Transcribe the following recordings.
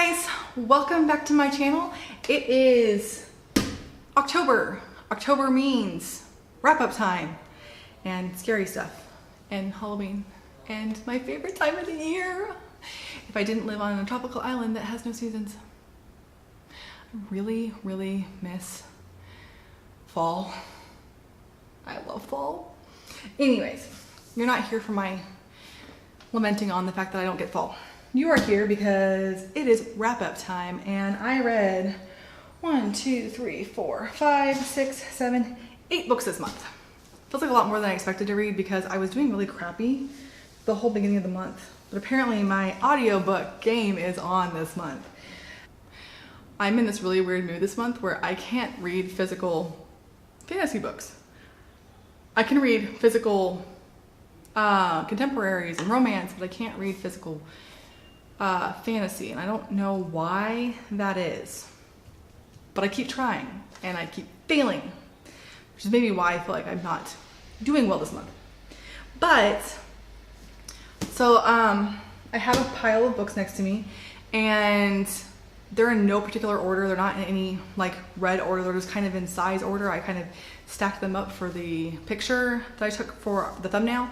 guys, welcome back to my channel. It is October. October means wrap-up time and scary stuff and Halloween and my favorite time of the year. If I didn't live on a tropical island that has no seasons. I really miss fall. I love fall. Anyways, you're not here for my lamenting on the fact that I don't get fall. You are here because it is wrap-up time, and I read 1, 2, 3, 4, 5, 6, 7, 8 books this month. Feels like a lot more than I expected to read because I was doing really crappy the whole beginning of the month. But apparently my audiobook game is on this month. I'm in this really weird mood this month where I can't read physical fantasy books. I can read physical contemporaries and romance, but I can't read physical fantasy, and I don't know why that is, but I keep trying and I keep failing, which is maybe why I feel like I'm not doing well this month. But so I have a pile of books next to me, and they're in no particular order. They're not in any like red order. They're just kind of in size order. I kind of stacked them up for the picture that I took for the thumbnail,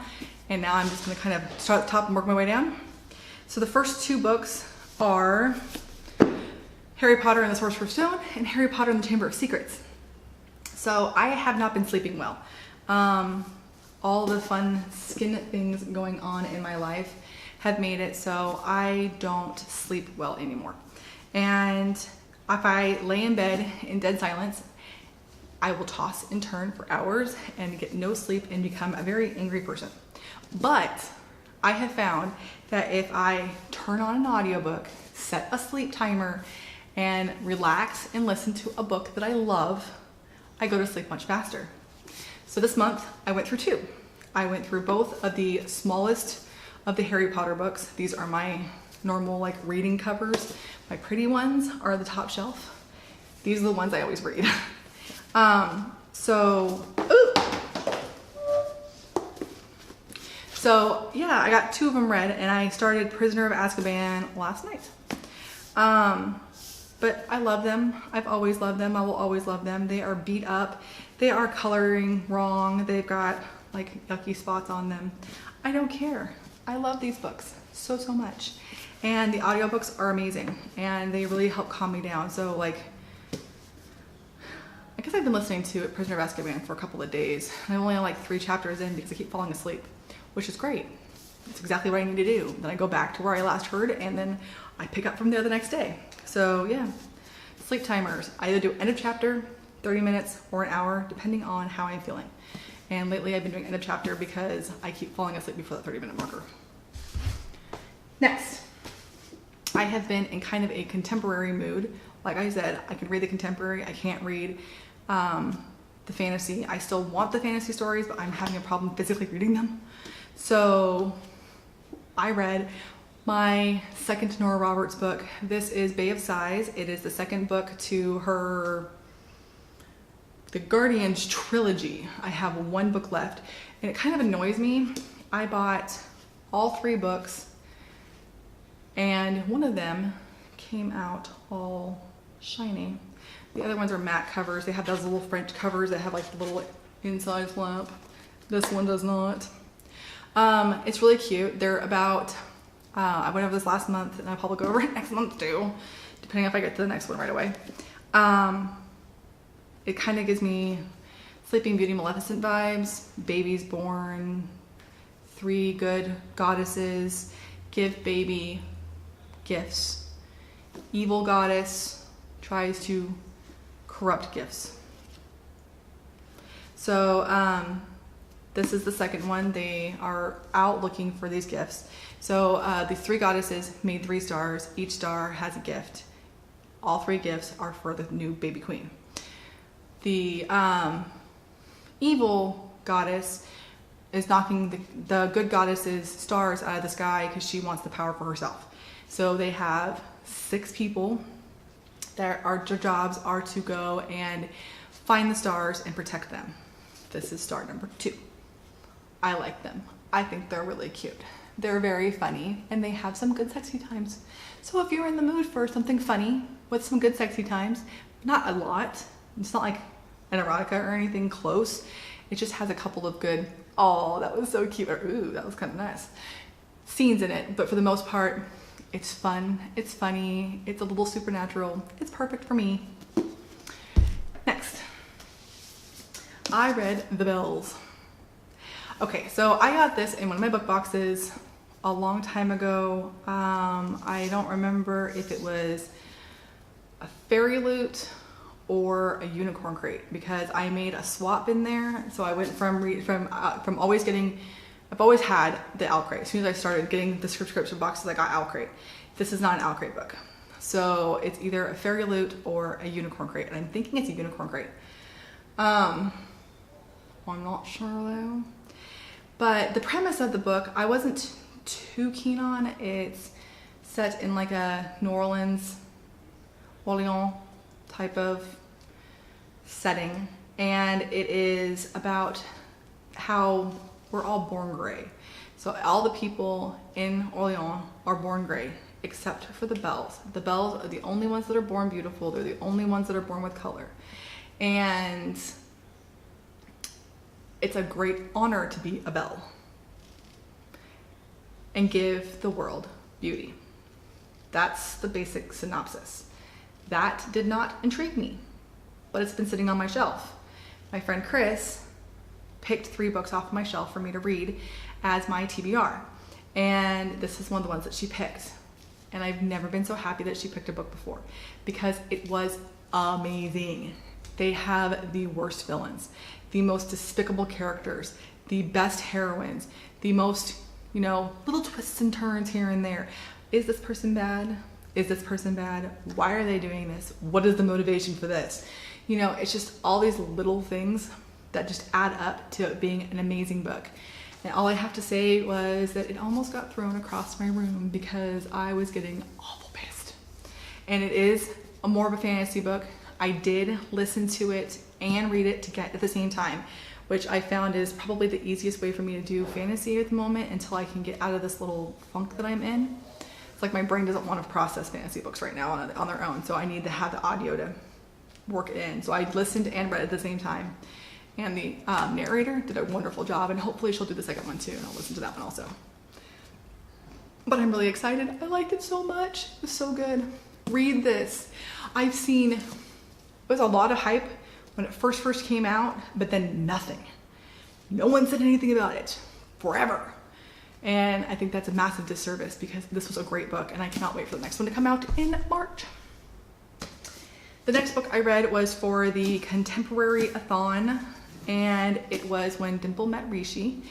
and now I'm just going to kind of start at the top and work my way down. So the first 2 books are Harry Potter and the Sorcerer's Stone and Harry Potter and the Chamber of Secrets. So I have not been sleeping well. All the fun skin things going on in my life have made it so I don't sleep well anymore. And if I lay in bed in dead silence, I will toss and turn for hours and get no sleep and become a very angry person. But I have found that if I turn on an audiobook, set a sleep timer, and relax and listen to a book that I love, I go to sleep much faster. So this month I went through 2. I went through both of the smallest of the Harry Potter books. These are my normal like reading covers. My pretty ones are the top shelf. These are the ones I always read. So yeah, I got 2 of them read, and I started Prisoner of Azkaban last night. But I love them. I've always loved them. I will always love them. They are beat up. They are coloring wrong. They've got like yucky spots on them. I don't care. I love these books so much. And the audiobooks are amazing, and they really help calm me down. So like, I guess I've been listening to Prisoner of Azkaban for a couple of days. I'm only on like 3 chapters in because I keep falling asleep, which is great. It's exactly what I need to do. Then I go back to where I last heard, and then I pick up from there the next day. So yeah, sleep timers. I either do end of chapter, 30 minutes, or an hour, depending on how I'm feeling. And lately I've been doing end of chapter because I keep falling asleep before the 30-minute marker. Next, I have been in kind of a contemporary mood. Like I said, I can read the contemporary. I can't read the fantasy. I still want the fantasy stories, but I'm having a problem physically reading them. So I read my second Nora Roberts book. This is Bay of Sighs. It is the second book to her The Guardians trilogy. I have 1 book left, and it kind of annoys me. I bought all 3 books, and one of them came out all shiny. The other ones are matte covers. They have those little French covers that have like the little inside flap. This one does not. It's really cute. They're about, I went over this last month, and I'll probably go over it next month too, depending if I get to the next one right away. It kind of gives me Sleeping Beauty Maleficent vibes, babies born, 3 good goddesses, give baby gifts. Evil goddess tries to corrupt gifts. So this is the second one. They are out looking for these gifts. So the 3 goddesses made 3 stars. Each star has a gift. All 3 gifts are for the new baby queen. The evil goddess is knocking the good goddess's stars out of the sky because she wants the power for herself. So they have 6 people that their jobs are to go and find the stars and protect them. This is star number 2. I like them. I think they're really cute. They're very funny and they have some good sexy times. So if you're in the mood for something funny with some good sexy times, not a lot, it's not like an erotica or anything close. It just has a couple of good, oh, that was so cute, or ooh, that was kind of nice, scenes in it. But for the most part, it's fun, it's funny, it's a little supernatural. It's perfect for me. Next, I read The Bells. Okay, so I got this in one of my book boxes a long time ago. I don't remember if it was a fairy loot or a unicorn crate, because I made a swap in there. So I went from always getting, I've always had the Owl Crate. As soon as I started getting the subscription boxes, I got Owl Crate. This is not an Owl Crate book. So it's either a fairy loot or a unicorn crate, and I'm thinking it's a unicorn crate. I'm not sure though. But the premise of the book, I wasn't too keen on. It's set in like a New Orleans, Orleans type of setting. And it is about how we're all born gray. So all the people in Orleans are born gray, except for the Bells. The Bells are the only ones that are born beautiful. They're the only ones that are born with color. And it's a great honor to be a belle and give the world beauty. That's the basic synopsis. That did not intrigue me, but it's been sitting on my shelf. My friend Chris picked 3 books off my shelf for me to read as my TBR. And this is one of the ones that she picked. And I've never been so happy that she picked a book before, because it was amazing. They have the worst villains, the most despicable characters, the best heroines, the most, little twists and turns here and there. Is this person bad? Is this person bad? Why are they doing this? What is the motivation for this? It's just all these little things that just add up to it being an amazing book. And all I have to say was that it almost got thrown across my room because I was getting awful pissed. And it is more of a fantasy book. I did listen to it and read it together at the same time, which I found is probably the easiest way for me to do fantasy at the moment until I can get out of this little funk that I'm in. It's like my brain doesn't want to process fantasy books right now on their own, so I need to have the audio to work it in. So I listened and read at the same time. And the narrator did a wonderful job, and hopefully she'll do the second one too, and I'll listen to that one also. But I'm really excited. I liked it so much. It was so good. Read this. I've seen, it was a lot of hype when it first came out, but then nothing. No one said anything about it forever. And I think that's a massive disservice, because this was a great book and I cannot wait for the next one to come out in March. The next book I read was for the Contemporary-a-thon, and it was When Dimple Met Rishi.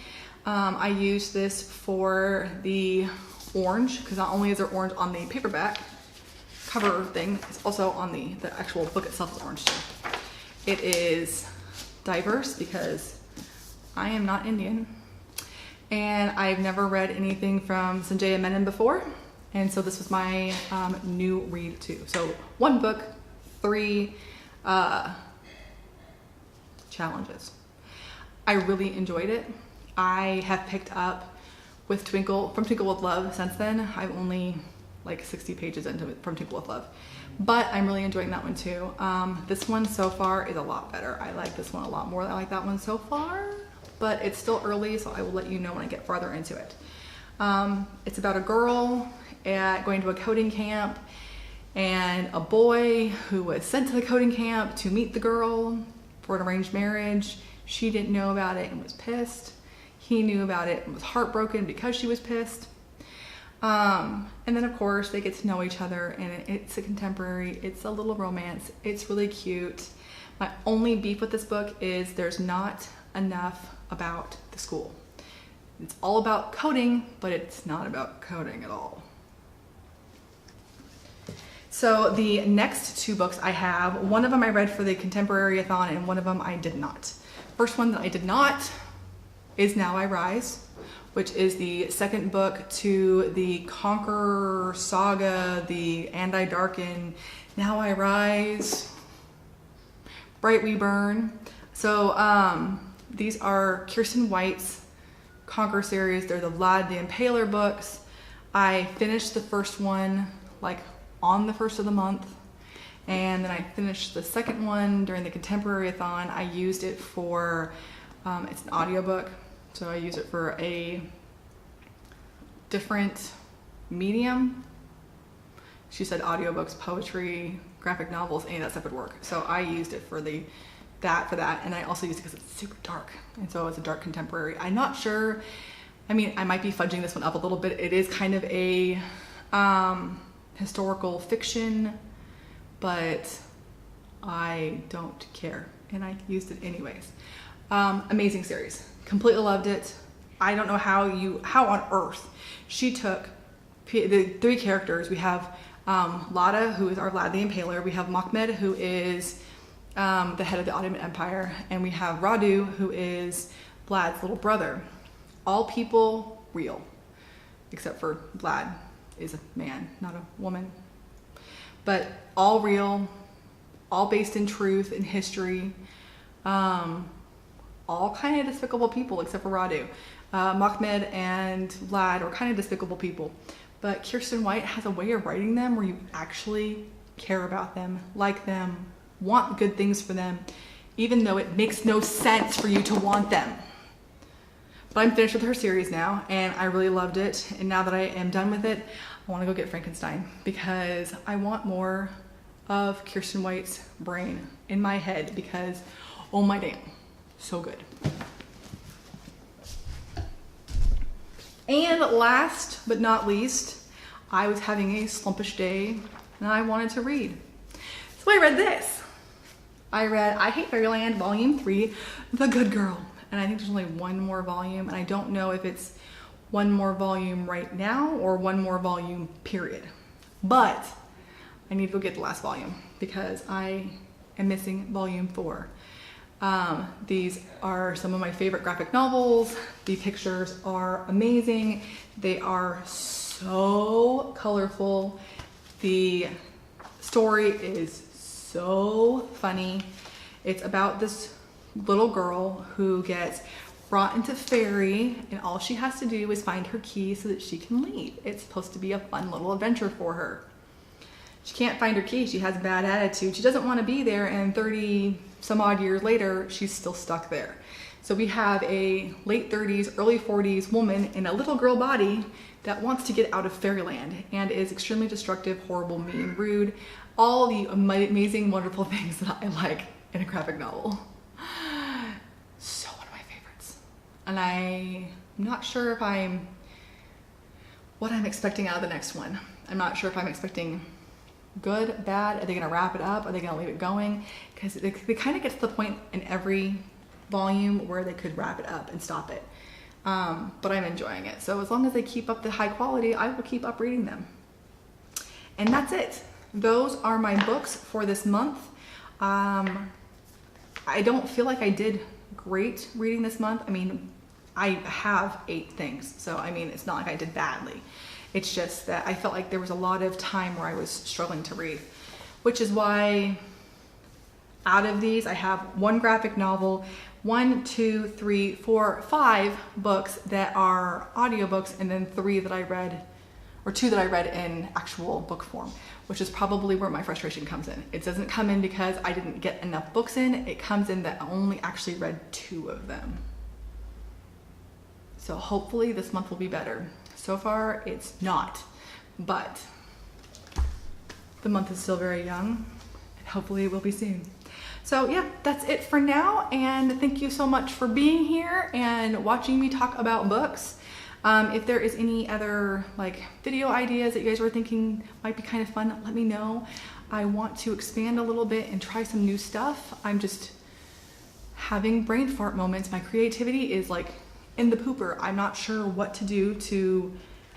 I used this for the orange, because not only is there orange on the paperback cover thing, it's also on the actual book itself is orange too. It is diverse because I am not Indian, and I've never read anything from Sanjaya Menon before, and so this was my new read too. So 1 book, 3 challenges. I really enjoyed it. I have picked up with Twinkle with Love since then. I'm only like 60 pages into it from Twinkle with Love, but I'm really enjoying that one too. This one so far is a lot better. I like this one a lot more than I like that one so far, but it's still early, so I will let you know when I get farther into it. It's about a girl going to a coding camp, and a boy who was sent to the coding camp to meet the girl for an arranged marriage. She didn't know about it and was pissed. He knew about it and was heartbroken because she was pissed. And then of course they get to know each other, and it's a contemporary, it's a little romance. It's really cute. My only beef with this book is there's not enough about the school. It's all about coding, but it's not about coding at all. So the next 2 books I have, one of them I read for the Contemporary-a-thon and one of them I did not. First one that I did not is Now I Rise, which is the second book to the Conqueror saga, the And I Darken, Now I Rise, Bright We Burn. So these are Kirsten White's Conquer series. They're the Vlad the Impaler books. I finished the first one like on the first of the month, and then I finished the second one during the Contemporary-a-thon. I used it for, it's an audiobook, so I use it for a different medium. She said audiobooks, poetry, graphic novels, any of that stuff would work. So I used it for that, and I also used it because it's super dark, and so it's a dark contemporary. I'm not sure, I mean, I might be fudging this one up a little bit. It is kind of a historical fiction, but I don't care, and I used it anyways. Amazing series, completely loved it. I don't know how on earth she took the three characters. We have Lada, who is our Vlad the Impaler. We have Mahmed, who is the head of the Ottoman Empire, and we have Radu, who is Vlad's little brother. All people real, except for Vlad is a man, not a woman. But all real, all based in truth and history. All kind of despicable people except for Radu. Mahmed and Vlad are kind of despicable people. But Kiersten White has a way of writing them where you actually care about them, like them, want good things for them, even though it makes no sense for you to want them. But I'm finished with her series now, and I really loved it. And now that I am done with it, I want to go get Frankenstein because I want more of Kiersten White's brain in my head because, oh my damn, so good. And last but not least, I was having a slumpish day and I wanted to read. So I read this. I read I Hate Fairyland Volume 3, The Good Girl. And I think there's only one more volume, and I don't know if it's one more volume right now or one more volume period. But I need to go get the last volume because I am missing volume 4. These are some of my favorite graphic novels. The pictures are amazing. They are so colorful. The story is so funny. It's about this little girl who gets brought into fairy, and all she has to do is find her key so that she can leave. It's supposed to be a fun little adventure for her. She can't find her key. She has a bad attitude. She doesn't want to be there, and 30 some odd years later, she's still stuck there. So we have a late 30s, early 40s woman in a little girl body that wants to get out of fairyland and is extremely destructive, horrible, mean, rude, all the amazing, wonderful things that I like in a graphic novel. So one of my favorites. And I'm not sure if what I'm expecting out of the next one. I'm not sure if I'm expecting good, bad. Are they gonna wrap it up? Are they gonna leave it going? Because they kind of get to the point in every volume where they could wrap it up and stop it. But I'm enjoying it. So as long as they keep up the high quality, I will keep up reading them. And that's it. Those are my books for this month. I don't feel like I did great reading this month. I mean, I have 8 things. So, I mean, it's not like I did badly. It's just that I felt like there was a lot of time where I was struggling to read, which is why out of these, I have 1 graphic novel, 1, 2, 3, 4, 5 books that are audiobooks, and then 3 that I read, or 2 that I read in actual book form, which is probably where my frustration comes in. It doesn't come in because I didn't get enough books in. It comes in that I only actually read 2 of them. So hopefully this month will be better. So far, it's not, but the month is still very young, and hopefully it will be soon. So yeah, that's it for now, and thank you so much for being here and watching me talk about books. If there is any other like video ideas that you guys were thinking might be kind of fun, let me know. I want to expand a little bit and try some new stuff. I'm just having brain fart moments. My creativity is like in the pooper. I'm not sure what to do to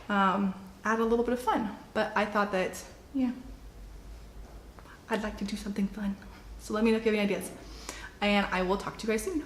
add a little bit of fun, but I thought that, yeah, I'd like to do something fun. So let me know if you have any ideas, and I will talk to you guys soon.